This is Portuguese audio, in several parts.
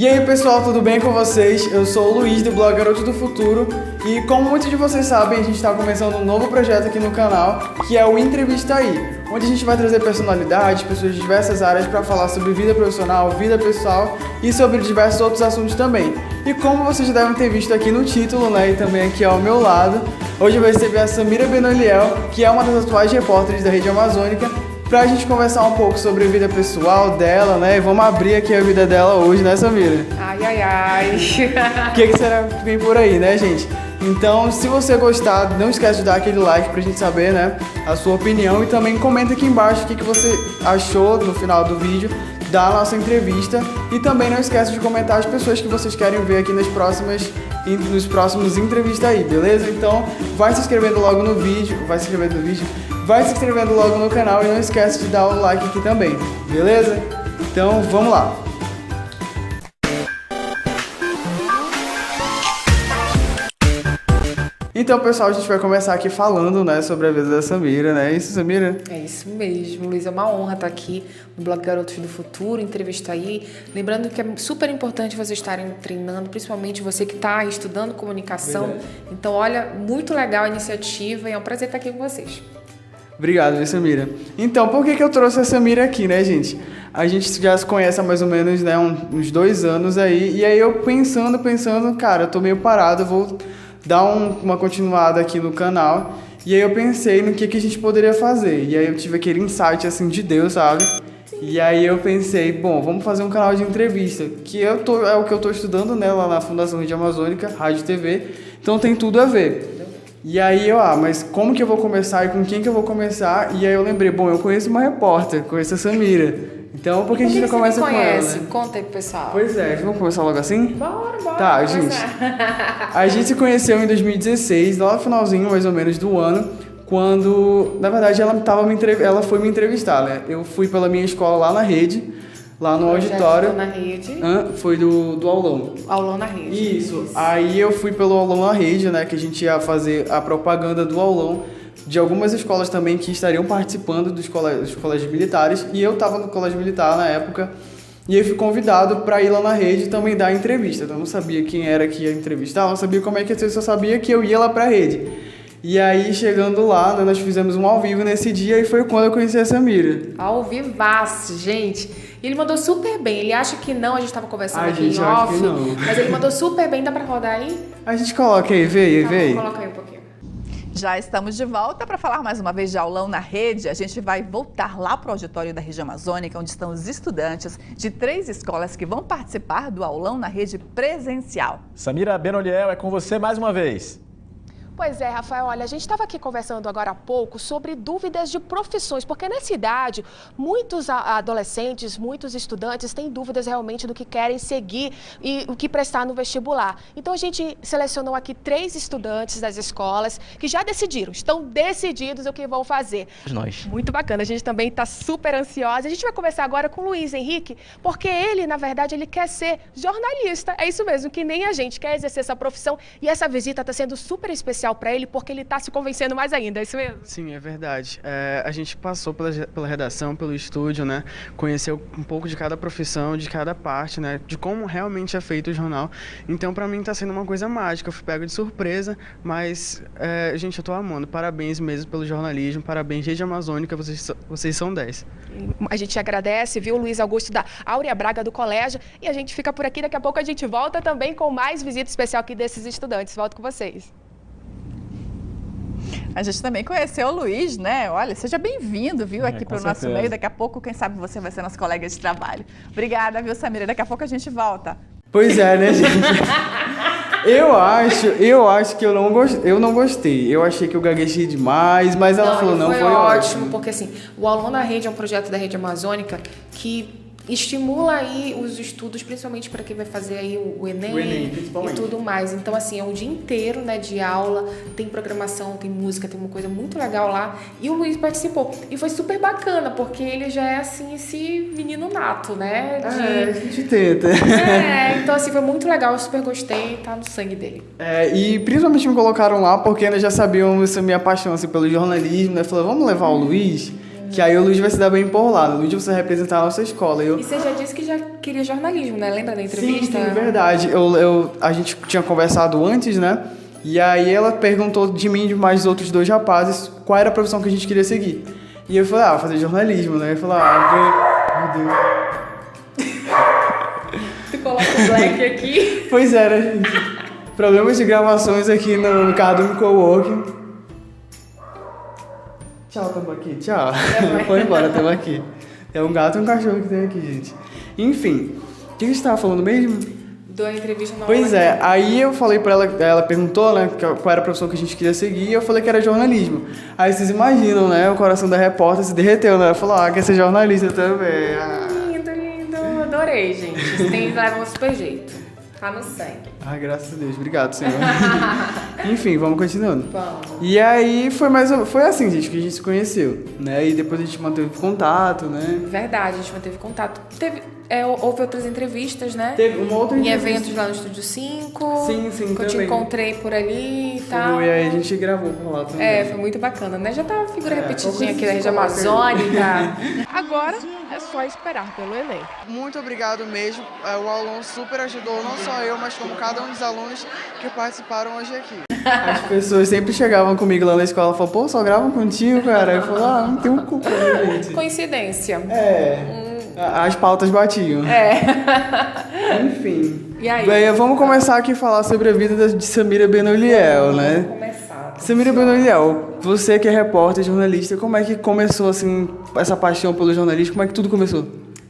E aí pessoal, tudo bem com vocês? Eu sou o Luiz do blog Garotos do Futuro e como muitos de vocês sabem, a gente está começando um novo projeto aqui no canal, que é o Entrevista Aí, onde a gente vai trazer personalidades, pessoas de diversas áreas para falar sobre vida profissional, vida pessoal e sobre diversos outros assuntos também. E como vocês já devem ter visto aqui no título, né, e também aqui ao meu lado, hoje eu vou receber a Samira Benoliel, que é uma das atuais repórteres da Rede Amazônica, pra gente conversar um pouco sobre a vida pessoal dela, né? E vamos abrir aqui a vida dela hoje, né, Samira? Ai. O que será que vem por aí, né, gente? Então, se você gostar, não esquece de dar aquele like pra gente saber, né, a sua opinião. E também comenta aqui embaixo o que você achou no final do vídeo da nossa entrevista. E também não esquece de comentar as pessoas que vocês querem ver aqui nos próximos entrevistas aí, beleza? Então, vai se inscrevendo logo no vídeo, vai se inscrevendo logo no canal e não esquece de dar o like aqui também, beleza? Então, vamos lá! Então, pessoal, a gente vai começar aqui falando, né, sobre a vida da Samira, né? É isso, Samira? É isso mesmo, Luiz. É uma honra estar aqui no blog Garotos do Futuro, entrevista aí. Lembrando que é super importante vocês estarem treinando, principalmente você que está estudando comunicação. Verdade. Então, olha, muito legal a iniciativa e é um prazer estar aqui com vocês. Obrigado, Samira. Então, por que eu trouxe a Samira aqui, né, gente? A gente já se conhece há mais ou menos, né, uns 2 anos aí. E aí eu pensando, cara, eu tô meio parado, eu vou dar uma continuada aqui no canal. E aí eu pensei no que a gente poderia fazer. E aí eu tive aquele insight, assim, de Deus, sabe? E aí eu pensei, bom, vamos fazer um canal de entrevista, que é o que eu tô estudando, né, lá na Fundação Rede Amazônica, Rádio e TV. Então tem tudo a ver. E aí mas como que eu vou começar e com quem que eu vou começar? E aí eu lembrei, bom, eu conheço uma repórter, conheço a Samira. Então, por que a gente não começa com ela, né? Conta aí pro pessoal. Pois é, vamos começar logo assim? Bora. Tá, gente. A gente se conheceu em 2016, lá no finalzinho, mais ou menos, do ano, quando, na verdade, ela foi me entrevistar, né? Eu fui pela minha escola lá na rede, lá no auditório. Na rede. Foi do aulão. Aulão na rede. Isso. Aí eu fui pelo aulão na rede, né? Que a gente ia fazer a propaganda do aulão de algumas escolas também que estariam participando dos colégios militares. E eu estava no colégio militar na época. E eu fui convidado para ir lá na rede também dar entrevista. Então eu não sabia quem era que ia entrevistar, eu não sabia como é que ia ser, eu só sabia que eu ia lá pra rede. E aí, chegando lá, né, nós fizemos um ao vivo nesse dia e foi quando eu conheci a Samira. Ao vivaço, gente. E ele mandou super bem. Ele acha que não, a gente tava conversando aqui em off, mas ele mandou super bem. Dá pra rodar aí? A gente coloca aí, vê aí. Coloca aí um pouquinho. Já estamos de volta para falar mais uma vez de aulão na rede. A gente vai voltar lá para o auditório da Rede Amazônica, onde estão os estudantes de 3 escolas que vão participar do aulão na rede presencial. Samira Benoliel, é com você mais uma vez. Pois é, Rafael, olha, a gente estava aqui conversando agora há pouco sobre dúvidas de profissões, porque nessa idade, muitos adolescentes, muitos estudantes têm dúvidas realmente do que querem seguir e o que prestar no vestibular. Então a gente selecionou aqui 3 estudantes das escolas que já decidiram, estão decididos o que vão fazer. Nós. Muito bacana, a gente também está super ansiosa. A gente vai começar agora com o Luiz Henrique, porque ele, na verdade, ele quer ser jornalista. É isso mesmo, que nem a gente quer exercer essa profissão e essa visita está sendo super especial para ele, porque ele está se convencendo mais ainda, é isso mesmo? Sim, é verdade. A gente passou pela redação, pelo estúdio, né? Conheceu um pouco de cada profissão, de cada parte, né? De como realmente é feito o jornal. Então, para mim, está sendo uma coisa mágica. Eu fui pego de surpresa, mas, gente, eu tô amando. Parabéns mesmo pelo jornalismo, parabéns, Rede Amazônica, vocês são 10. A gente agradece, viu, Luiz Augusto da Áurea Braga do colégio, e a gente fica por aqui, daqui a pouco a gente volta também com mais visita especial aqui desses estudantes. Volto com vocês. A gente também conheceu o Luiz, né? Olha, seja bem-vindo, viu, aqui para o nosso certeza. meio. Daqui a pouco, quem sabe, você vai ser nosso colega de trabalho. Obrigada, viu, Samira? Daqui a pouco a gente volta. Pois é, né, gente? Eu acho que eu não gostei. Eu achei que eu gaguejei demais, mas ela falou, não, foi ótimo. Porque assim, o Aulão na Rede é um projeto da Rede Amazônica que estimula aí os estudos, principalmente para quem vai fazer aí o Enem e tudo mais. Então, assim, é um dia inteiro, né, de aula, tem programação, tem música, tem uma coisa muito legal lá. E o Luiz participou. E foi super bacana, porque ele já é, assim, esse menino nato, né? A gente tenta. Então, assim, foi muito legal, eu super gostei, tá no sangue dele. E principalmente me colocaram lá porque eles já sabiam essa minha paixão, assim, pelo jornalismo, né? Falaram, vamos levar o Luiz? Que aí o Luiz vai se dar bem por lá. O Luiz vai representar a nossa escola. E você já disse que já queria jornalismo, né? Lembra da entrevista? Sim, verdade. A gente tinha conversado antes, né? E aí ela perguntou de mim e de mais outros 2 rapazes qual era a profissão que a gente queria seguir. E eu falei, vou fazer jornalismo, né? Eu falei, meu Deus. Tu coloca o black aqui. Pois é, né, gente? Problemas de gravações aqui no carro do Coworking. Tchau, tamo aqui. Tchau. Foi embora, tamo aqui. É um gato e um cachorro que tem aqui, gente. Enfim, o que a gente tava falando mesmo? Da entrevista na Pois é, aí eu falei pra ela perguntou, né, qual era a profissão que a gente queria seguir, e eu falei que era jornalismo. Aí vocês imaginam, né, o coração da repórter se derreteu, né? Ela falou, quer ser jornalista também. Lindo, lindo. Adorei, gente. Vocês levam um super jeito. Tá no sangue. Graças a Deus. Obrigado, Senhor. Enfim, vamos continuando. Vamos. E aí foi assim, gente, que a gente se conheceu, né? E depois a gente manteve contato, né? Verdade, a gente manteve contato. Houve outras entrevistas, né? Teve uma outra em entrevista. eventos lá no Estúdio 5. Sim, que eu te também. encontrei por ali e tal. E aí a gente gravou por lá também. Foi muito bacana, né? Já tá uma figura repetidinha qualquer aqui da região coisa que amazônica. Agora é só esperar pelo Enem. Muito obrigado mesmo. O aluno super ajudou, não só eu, mas como cada um dos alunos que participaram hoje aqui. As pessoas sempre chegavam comigo lá na escola e falavam, pô, só gravam contigo, cara? Eu falava, não tenho culpa, né, gente? Coincidência. As pautas batiam. Enfim. E aí? Bem, vamos começar aqui a falar sobre a vida de Samira Benoliel, né? Vamos começar. Samira Benoliel, você que é repórter, jornalista, como é que começou, assim, essa paixão pelo jornalismo? Como é que tudo começou?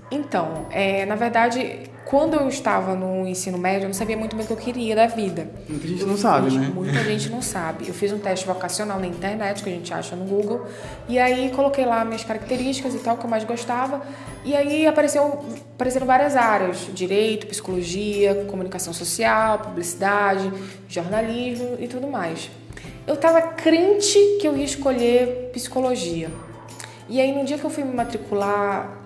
Então, na verdade, quando eu estava no ensino médio, eu não sabia muito bem o que eu queria da vida. Muita gente não sabe, né? Muita gente não sabe. Eu fiz um teste vocacional na internet, que a gente acha no Google, e aí coloquei lá minhas características e tal, que eu mais gostava, e aí apareceram várias áreas, direito, psicologia, comunicação social, publicidade, jornalismo e tudo mais. Eu estava crente que eu ia escolher psicologia. E aí, no dia que eu fui me matricular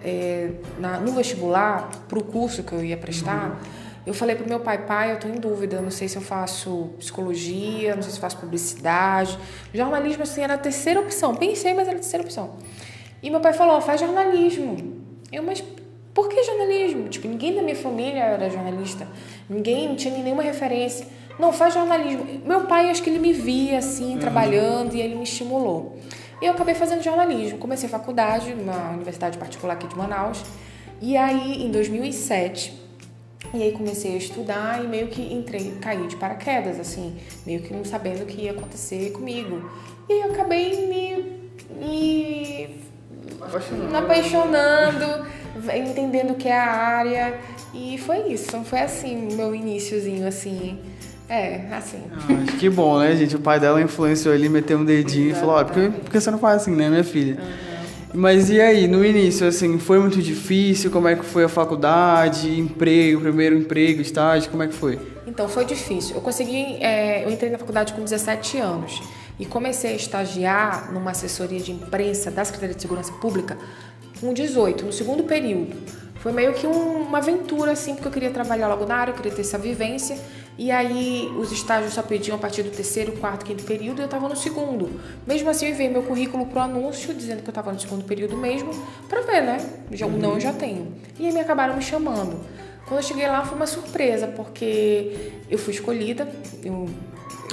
no vestibular, para o curso que eu ia prestar, eu falei pro meu pai, eu tô em dúvida, não sei se eu faço psicologia, não sei se eu faço publicidade. Jornalismo, assim, era a terceira opção. Pensei, mas era a terceira opção. E meu pai falou, faz jornalismo. Mas por que jornalismo? Tipo, ninguém da minha família era jornalista. Ninguém, não tinha nenhuma referência. Não, faz jornalismo. Meu pai, acho que ele me via, assim, trabalhando, e ele me estimulou. E eu acabei fazendo jornalismo. Comecei a faculdade na universidade particular aqui de Manaus. E aí, em 2007, comecei a estudar e meio que caí de paraquedas, assim, meio que não sabendo o que ia acontecer comigo. E aí eu acabei me apaixonando, entendendo o que é a área. E foi isso. Foi assim, meu iniciozinho, assim. Assim. Que bom, né, gente? O pai dela influenciou ele, meteu um dedinho e falou, porque você não faz assim, né, minha filha? Mas e aí, no início, assim, foi muito difícil? Como é que foi a faculdade, emprego, primeiro emprego, estágio, como é que foi? Então, foi difícil. Eu entrei na faculdade com 17 anos e comecei a estagiar numa assessoria de imprensa da Secretaria de Segurança Pública com 18, no segundo período. Foi meio que uma aventura, assim, porque eu queria trabalhar logo na área, eu queria ter essa vivência. E aí, os estágios só pediam a partir do terceiro, quarto, quinto período, e eu estava no segundo. Mesmo assim, eu enviei meu currículo pro anúncio, dizendo que eu estava no segundo período mesmo, para ver, né? Não, eu já tenho. E aí, me acabaram me chamando. Quando eu cheguei lá, foi uma surpresa, porque eu fui escolhida, eu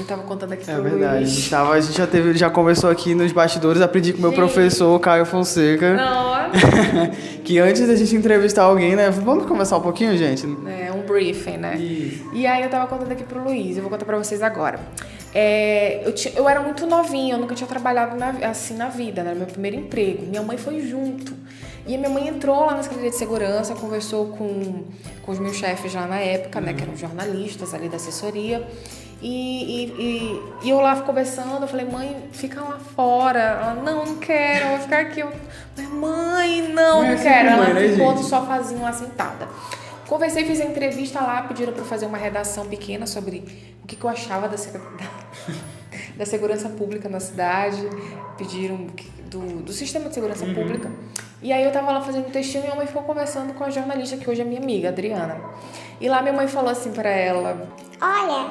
tava contando aqui pro Luiz. Verdade. A gente já conversou aqui nos bastidores, aprendi com o meu professor, Caio Fonseca. Não, que antes da gente entrevistar alguém, né? Vamos conversar um pouquinho, gente? Um briefing, né? Isso. E aí eu tava contando aqui pro Luiz, eu vou contar pra vocês agora. Eu era muito novinha, eu nunca tinha trabalhado na vida, né? Era meu primeiro emprego. Minha mãe foi junto. E a minha mãe entrou lá na Secretaria de Segurança, conversou com os meus chefes lá na época, né? Que eram jornalistas ali da assessoria. E eu lá conversando, eu falei, mãe, fica lá fora. Ela, não quero, eu vou ficar aqui. Mãe, não quero. Ela ficou no sofazinho lá sentada. Conversei, fiz a entrevista lá, pediram para eu fazer uma redação pequena sobre o que eu achava da segurança pública na cidade, pediram do sistema de segurança pública. E aí eu tava lá fazendo um textinho e minha mãe ficou conversando com a jornalista, que hoje é minha amiga, Adriana. E lá minha mãe falou assim para ela, olha,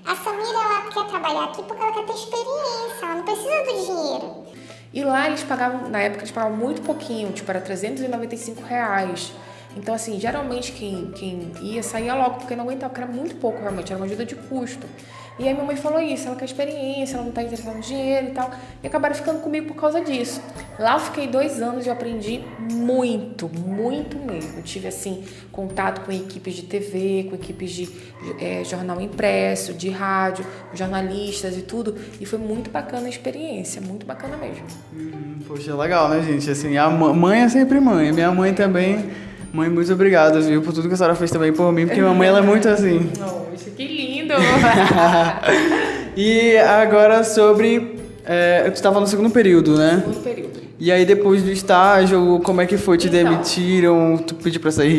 a Samira, ela quer trabalhar aqui porque ela quer ter experiência, ela não precisa do dinheiro. E lá eles pagavam, na época eles pagavam muito pouquinho, tipo, era R$395. Então, assim, geralmente quem ia, saía logo, porque não aguentava, porque era muito pouco realmente, era uma ajuda de custo. E aí minha mãe falou isso, ela quer experiência, ela não tá interessada no dinheiro e tal. E acabaram ficando comigo por causa disso. Lá eu fiquei 2 anos e eu aprendi muito, muito mesmo. Eu tive, assim, contato com equipes de TV, com equipes de jornal impresso, de rádio, jornalistas e tudo. E foi muito bacana a experiência, muito bacana mesmo. Poxa, legal, né, gente? Assim, a mãe é sempre mãe. Minha mãe também. Mãe, muito obrigado, viu, por tudo que a senhora fez também por mim, porque minha mãe, ela é muito assim. Nossa, que lindo! E agora sobre... tu estava no segundo período, né? Segundo período. E aí depois do estágio, como é que foi? Te demitiram? Tu pediu pra sair?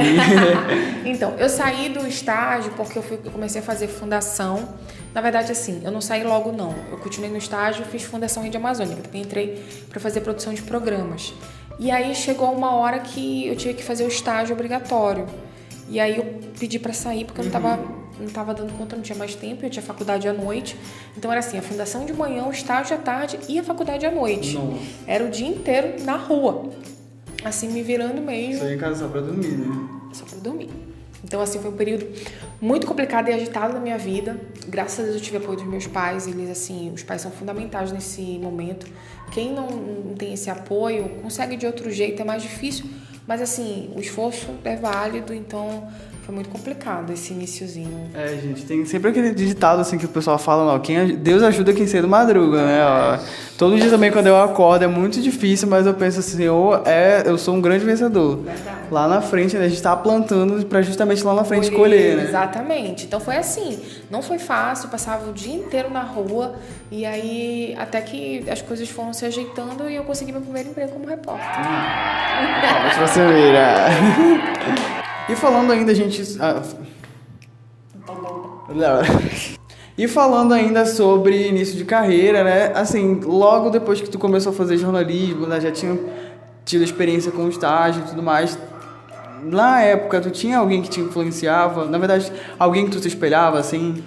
Então, eu saí do estágio porque eu comecei a fazer fundação. Na verdade, assim, eu não saí logo, não. Eu continuei no estágio, fiz Fundação Rede Amazônica. Também entrei para fazer produção de programas. E aí chegou uma hora que eu tinha que fazer o estágio obrigatório. E aí eu pedi para sair porque eu não tava dando conta, não tinha mais tempo, eu tinha faculdade à noite. Então era assim, a fundação de manhã, o estágio à tarde e a faculdade à noite. Nossa. Era o dia inteiro na rua. Assim, me virando mesmo. Só em casa só pra dormir, né? Só pra dormir. Então, assim, foi um período muito complicado e agitado na minha vida. Graças a Deus eu tive apoio dos meus pais. Eles, assim, os pais são fundamentais nesse momento. Quem não tem esse apoio, consegue de outro jeito, é mais difícil. Mas, assim, o esforço é válido, então foi muito complicado esse iniciozinho. Gente, tem sempre aquele ditado, assim, que o pessoal fala, ó, Deus ajuda quem cedo madruga, né? Ó, todo dia também, quando eu acordo, é muito difícil, mas eu penso assim, eu sou um grande vencedor. Verdade. Lá na frente, né, a gente tá plantando pra justamente lá na frente colher, né? Exatamente. Então foi assim, não foi fácil, passava o dia inteiro na rua e aí até que as coisas foram se ajeitando e eu consegui meu primeiro emprego como repórter. Vamos pra você ver. E falando ainda, gente... E falando ainda sobre início de carreira, né? Assim, logo depois que tu começou a fazer jornalismo, né? Já tinha tido experiência com estágio e tudo mais. Na época, tu tinha alguém que te influenciava? Na verdade, alguém que tu se espelhava, assim?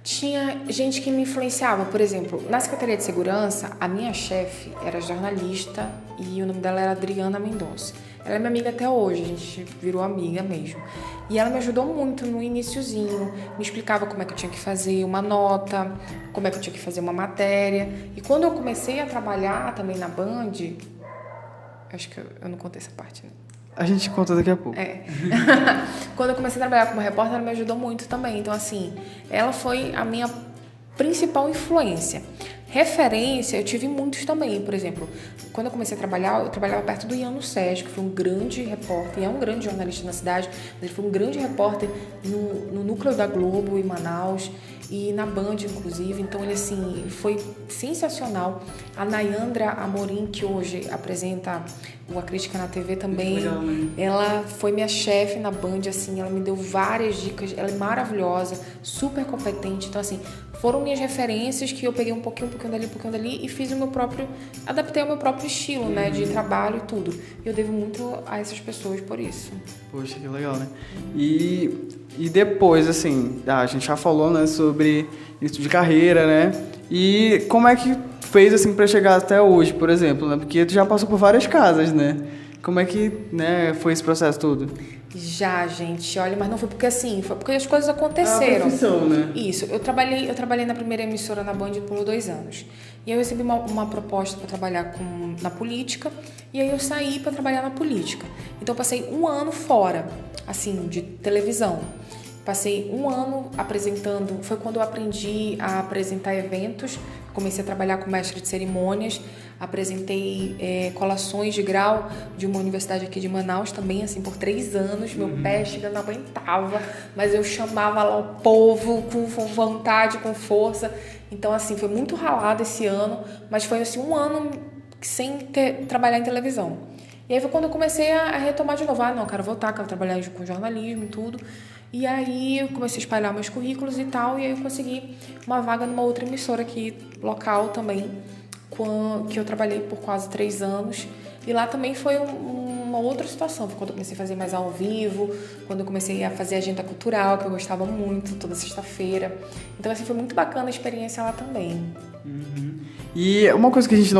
Tinha gente que me influenciava. Por exemplo, na Secretaria de Segurança, a minha chefe era jornalista e o nome dela era Adriana Mendonça. Ela é minha amiga até hoje, a gente virou amiga mesmo. E ela me ajudou muito no iniciozinho, me explicava como é que eu tinha que fazer uma nota, como é que eu tinha que fazer uma matéria. E quando eu comecei a trabalhar também na Band, acho que eu não contei essa parte, né? A gente conta daqui a pouco. Quando eu comecei a trabalhar como repórter, ela me ajudou muito também. Então, assim, ela foi a minha principal influência. Referência, eu tive muitos também. Por exemplo, quando eu comecei a trabalhar, eu trabalhava perto do Iano Sérgio, que foi um grande repórter, e é um grande jornalista na cidade, mas ele foi um grande repórter no núcleo da Globo, em Manaus, e na Band, inclusive. Então, ele, assim, foi sensacional. A Nayandra Amorim, que hoje apresenta A Crítica na TV também, legal, né? Ela foi minha chefe na Band, assim, ela me deu várias dicas, ela é maravilhosa, super competente. Então, assim, foram minhas referências que eu peguei um pouquinho dali e fiz o meu próprio, adaptei ao meu próprio estilo, né, de trabalho e tudo. E eu devo muito a essas pessoas por isso. Poxa, que legal, né? E depois, assim, a gente já falou, né, sobre isso de carreira, né? E como é que fez, assim, pra chegar até hoje, por exemplo, né? Porque tu já passou por várias casas, né? Como é que, né, foi esse processo todo? Já, gente, olha, mas não foi porque assim, foi porque as coisas aconteceram. A profissão, né? Isso, eu trabalhei na primeira emissora na Band por 2 anos. E aí eu recebi uma proposta para trabalhar na política, e aí eu saí para trabalhar na política. Então eu passei 1 ano fora, assim, de televisão. Passei 1 ano apresentando, foi quando eu aprendi a apresentar eventos, comecei a trabalhar com mestre de cerimônias, apresentei colações de grau de uma universidade aqui de Manaus também, assim, por 3 anos, meu pé chegando não aguentava, mas eu chamava lá o povo com vontade, com força. Então, assim, foi muito ralado esse ano, mas foi, assim, 1 ano sem trabalhar em televisão. E aí foi quando eu comecei a retomar de novo. Não, quero voltar, quero trabalhar com jornalismo e tudo. E aí eu comecei a espalhar meus currículos e tal, e aí eu consegui uma vaga numa outra emissora aqui, local também, que eu trabalhei por quase 3 anos. E lá também foi uma outra situação, foi quando eu comecei a fazer mais ao vivo, quando eu comecei a fazer agenda cultural, que eu gostava muito, toda sexta-feira. Então, assim, foi muito bacana a experiência lá também. E uma coisa que a gente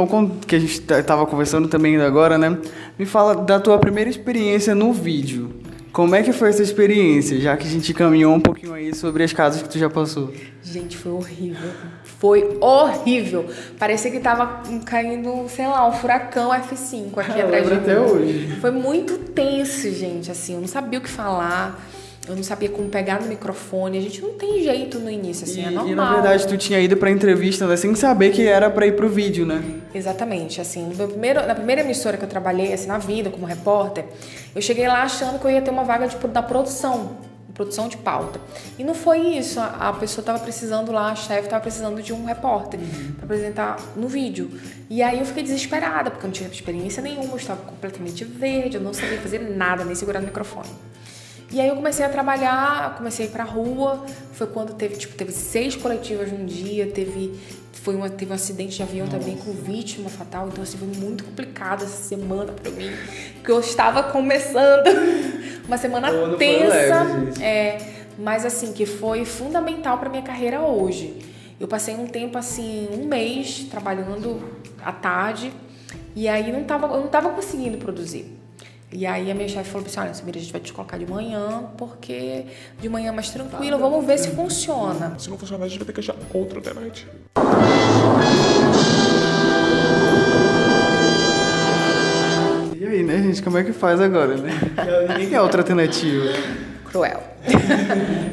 que a gente tava conversando também ainda agora, né? Me fala da tua primeira experiência no vídeo. Como é que foi essa experiência, já que a gente caminhou um pouquinho aí sobre as casas que tu já passou? Gente, foi horrível. Foi horrível. Parecia que tava caindo, sei lá, um furacão F5 aqui atrás de mim. Até hoje. Foi muito tenso, gente, assim, eu não sabia o que falar. Eu não sabia como pegar no microfone. A gente não tem jeito no início, assim, é normal. E na verdade tu tinha ido pra entrevista, né, sem saber que era pra ir pro vídeo, né? Exatamente, assim, na primeira emissora que eu trabalhei, assim, na vida, como repórter, eu cheguei lá achando que eu ia ter uma vaga da produção de pauta. E não foi isso, a pessoa estava precisando lá, a chefe estava precisando de um repórter para apresentar no vídeo. E aí eu fiquei desesperada, porque eu não tinha experiência nenhuma, eu estava completamente verde, eu não sabia fazer nada, nem segurar o microfone. E aí eu comecei a trabalhar, comecei a ir pra rua, foi quando teve 6 coletivas num dia, teve um acidente de avião também com vítima fatal, então assim, foi muito complicado essa semana pra mim, porque eu estava começando uma semana tensa, mas assim, que foi fundamental pra minha carreira hoje. Eu passei um tempo assim, um mês trabalhando à tarde, e aí eu não tava conseguindo produzir. E aí a minha chefe falou assim, olha, Samira, a gente vai te colocar de manhã, porque de manhã é mais tranquilo, vamos ver se funciona. Se não funcionar, a gente vai ter que achar outra alternativa. E aí, né, gente, como é que faz agora, né? Ninguém quer outra alternativa. Cruel.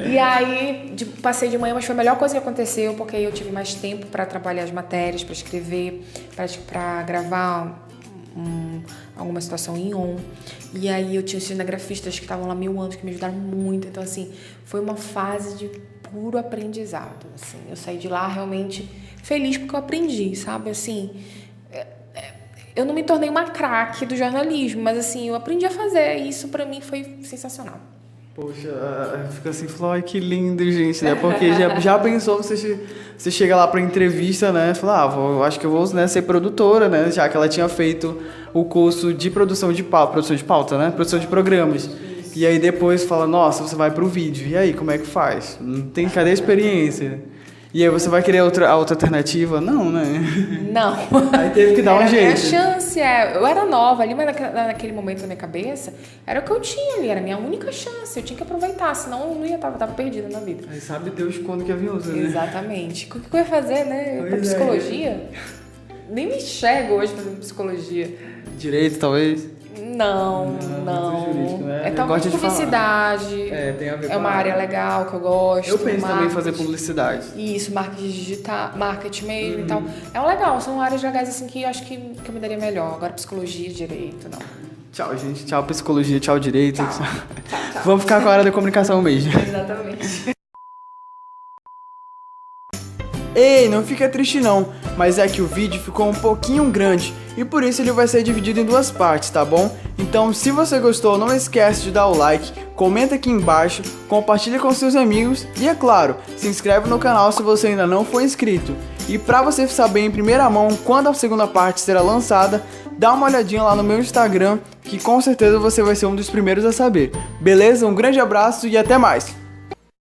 E aí, passei de manhã, mas foi a melhor coisa que aconteceu, porque aí eu tive mais tempo para trabalhar as matérias, para escrever, para gravar alguma situação em on. E aí eu tinha os cinegrafistas que estavam lá 1000 anos, que me ajudaram muito. Então, assim, foi uma fase de puro aprendizado. Assim, eu saí de lá realmente feliz porque eu aprendi, sabe? Assim, eu não me tornei uma craque do jornalismo, mas assim, eu aprendi a fazer e isso pra mim foi sensacional. Poxa, fica assim, falou, ai, que lindo, gente, né? Porque já pensou, você chega lá pra entrevista, né? Fala, eu acho que eu vou, né, ser produtora, né? Já que ela tinha feito o curso de produção de pauta, né? Produção de programas. E aí depois fala, nossa, você vai pro vídeo. E aí, como é que faz? Cadê a experiência? E aí você vai querer a outra alternativa? Não, né? Não. Aí teve que dar um jeito. Era a minha chance, eu era nova ali, mas naquele momento na minha cabeça, era o que eu tinha ali, era a minha única chance, eu tinha que aproveitar, senão eu não ia tava perdida na vida. Aí sabe Deus quando que avião usa, né? Exatamente. O que eu ia fazer, né? Eu pra psicologia? Nem me enxergo hoje fazendo psicologia. Direito, talvez? Não. Jurídico, né? É talvez publicidade. Tem a ver é uma área legal que eu gosto. Eu penso também em fazer publicidade. Isso, marketing digital, marketing mesmo e tal. É um legal, são áreas legais assim que eu acho que eu me daria melhor. Agora psicologia, direito, não. Tchau, gente. Tchau, psicologia. Tchau, direito. Tchau. Vamos ficar com a área da comunicação mesmo. Exatamente. Ei, não fica triste não, mas é que o vídeo ficou um pouquinho grande e por isso ele vai ser dividido em 2 partes, tá bom? Então, se você gostou, não esquece de dar o like, comenta aqui embaixo, compartilha com seus amigos e, é claro, se inscreve no canal se você ainda não for inscrito. E pra você saber em primeira mão quando a segunda parte será lançada, dá uma olhadinha lá no meu Instagram, que com certeza você vai ser um dos primeiros a saber. Beleza? Um grande abraço e até mais!